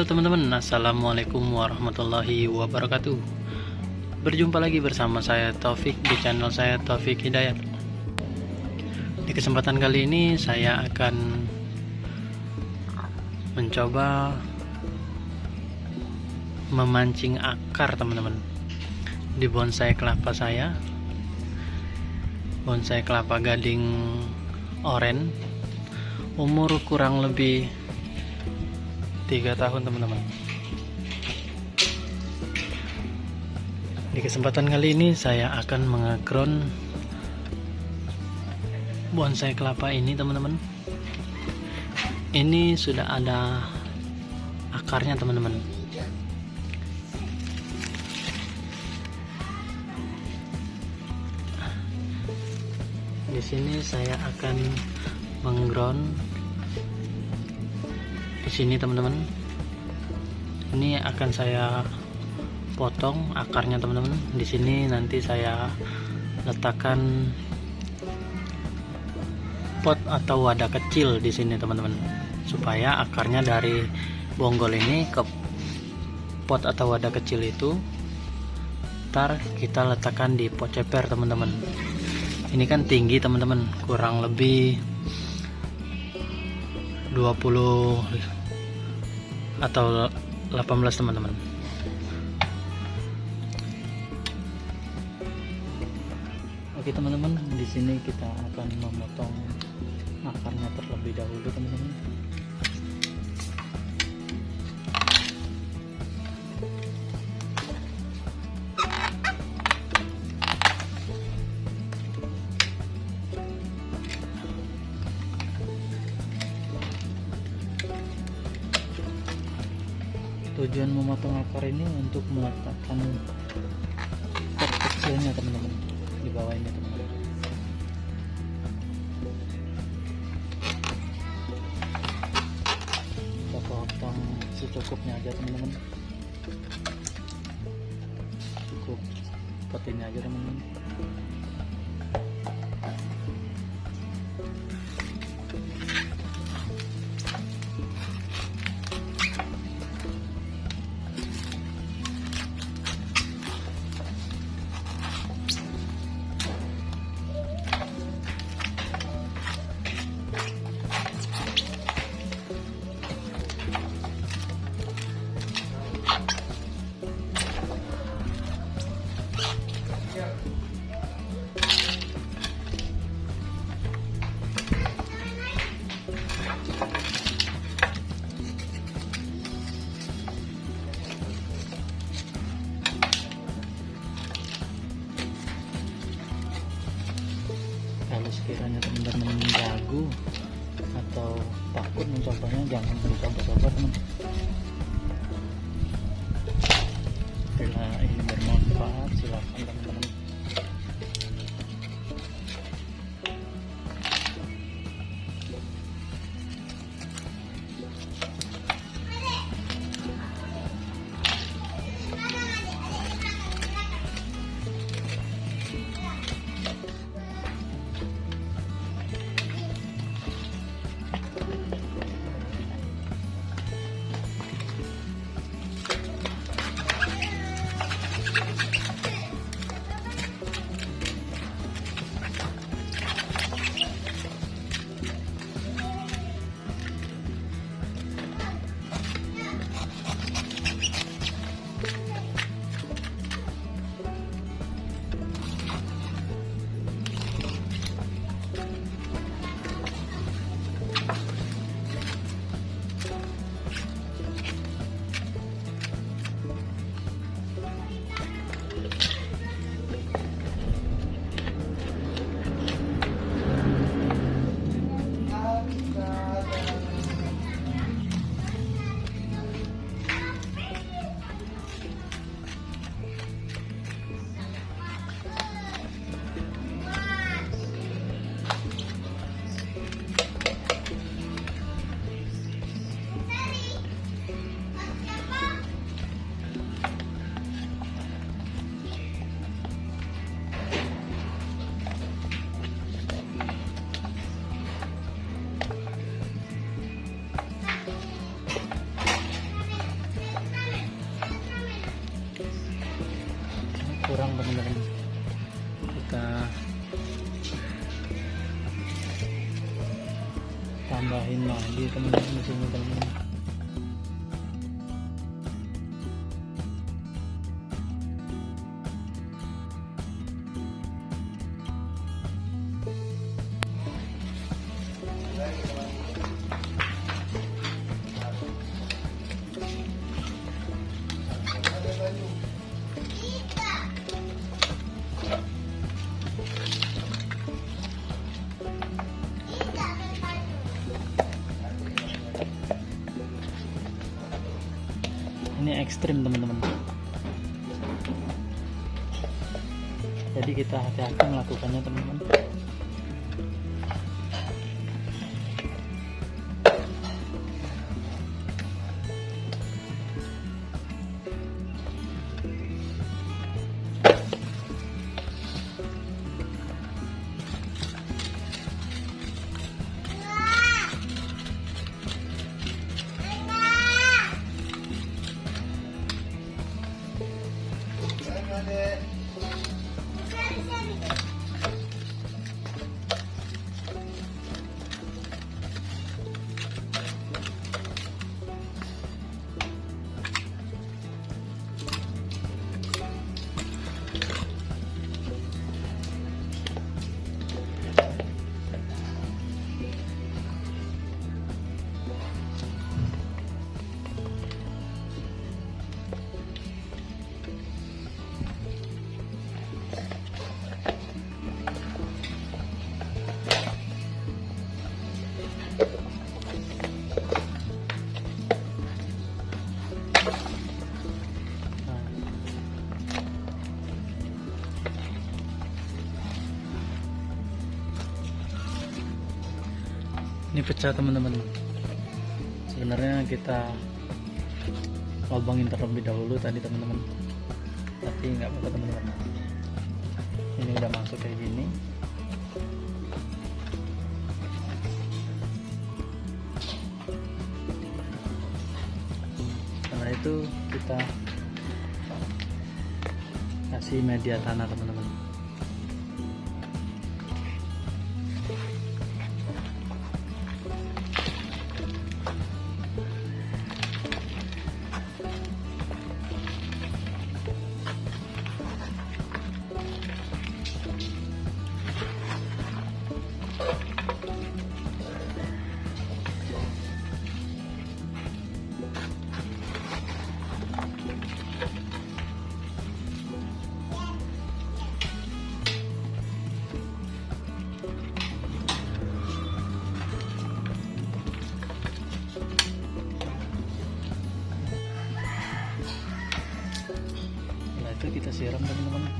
Halo teman-teman, assalamualaikum warahmatullahi wabarakatuh. Berjumpa lagi bersama saya Taufik di channel saya Taufik Hidayat. Di kesempatan kali ini saya akan mencoba memancing akar teman-teman di bonsai kelapa saya. Bonsai kelapa gading oren, umur kurang lebih 3 tahun teman-teman. Di kesempatan kali ini saya akan mengeground bonsai kelapa ini teman-teman. Ini sudah ada akarnya teman-teman. Di sini saya akan mengground di sini teman-teman. Ini akan saya potong akarnya teman-teman. Di sini nanti saya letakkan pot atau wadah kecil di sini teman-teman, supaya akarnya dari bonggol ini ke pot atau wadah kecil itu ntar kita letakkan di pot ceper teman-teman. Ini kan tinggi teman-teman, kurang lebih 20 atau 18 teman-teman. Oke teman-teman, di sini kita akan memotong akarnya terlebih dahulu teman-teman. Tujuan memotong akar ini untuk meletakkan pot kecilnya teman-teman di bawah ini teman-teman. Kita potong secukupnya aja teman-teman. Cukup pot ini aja teman-teman. Kalau sekiranya teman-teman ragu atau takut mencobanya, jangan dicoba-coba teman. Bila ini bermanfaat silakan teman-teman. kurang teman-teman, kita tambahin lagi teman-teman di sini teman-teman. Ini ekstrim teman-teman, jadi kita hati-hati melakukannya teman-teman. Ini pecah teman-teman. Sebenarnya kita lubangin terlebih dahulu tadi teman-teman, tapi nggak apa-apa teman-teman. Ini udah masuk kayak gini. Setelah itu kita kasih media tanah teman-teman. Itu kita siram teman-teman.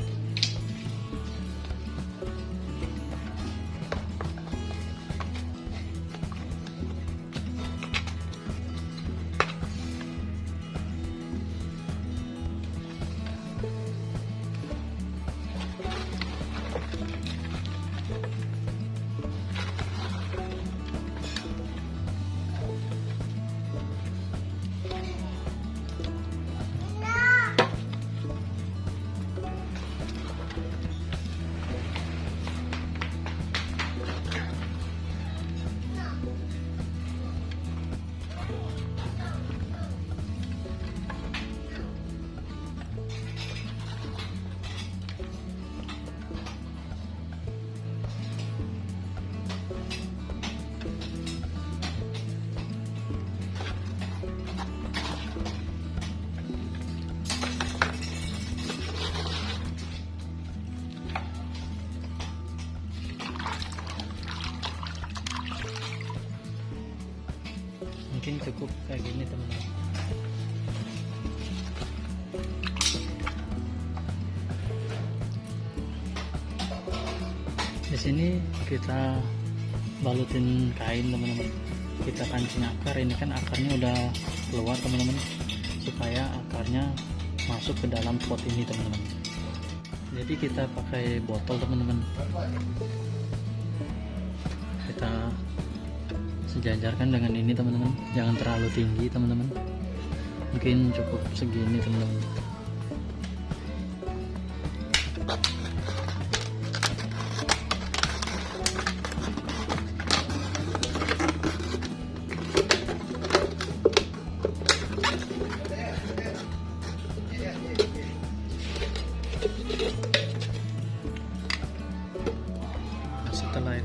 Mungkin cukup kayak gini teman-teman. Di sini kita balutin kain teman-teman. Kita kancing akar, ini kan akarnya udah keluar teman-teman, supaya akarnya masuk ke dalam pot ini teman-teman. Jadi kita pakai botol teman-teman. Kita sejajarkan dengan ini teman-teman, jangan terlalu tinggi teman-teman, mungkin cukup segini teman-teman.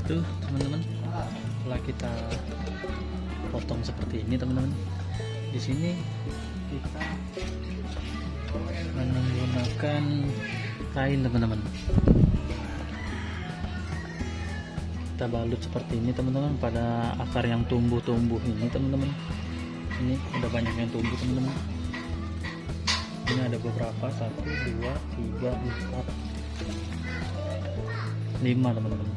itu teman-teman, setelah kita potong seperti ini teman-teman, di sini kita menggunakan kain teman-teman. Kita balut seperti ini teman-teman pada akar yang tumbuh-tumbuh ini teman-teman. Ini udah banyak yang tumbuh teman-teman. Ini ada beberapa, 1, 2, 3, 4, 5 teman-teman.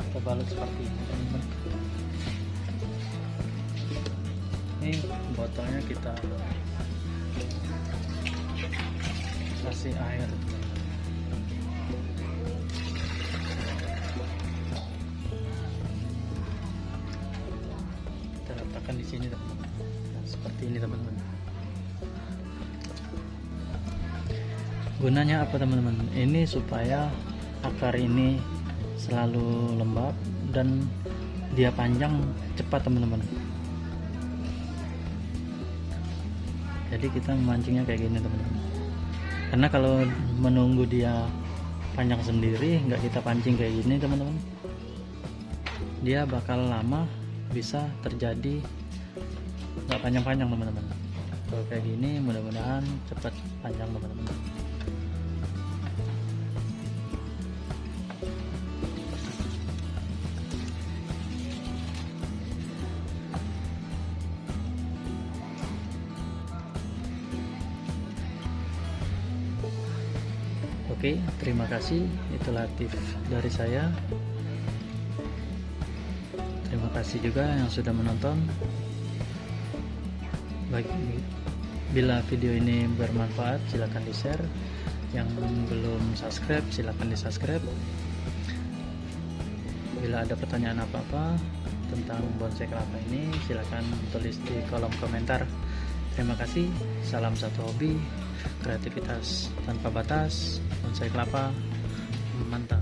Kita balut seperti ini teman-teman. Ini botolnya kita kasih air teman-teman. Kita letakkan di sini teman-teman. Nah, seperti ini teman-teman. Gunanya apa teman-teman? Ini supaya akar ini selalu lembab dan dia panjang cepat teman-teman. Jadi kita memancingnya kayak gini teman-teman. Karena kalau menunggu dia panjang sendiri, nggak kita pancing kayak gini teman-teman, dia bakal lama, bisa terjadi nggak panjang-panjang teman-teman. Kalau kayak gini mudah-mudahan cepat panjang teman-teman. Oke, terima kasih. Itulah tips dari saya. Terima kasih juga yang sudah menonton. Bila video ini bermanfaat, silakan di-share. Yang belum subscribe, silakan di-subscribe. Bila ada pertanyaan apa-apa tentang bonsai kelapa ini, silakan tulis di kolom komentar. Terima kasih. Salam satu hobi, kreativitas tanpa batas. Bonsai kelapa mantap.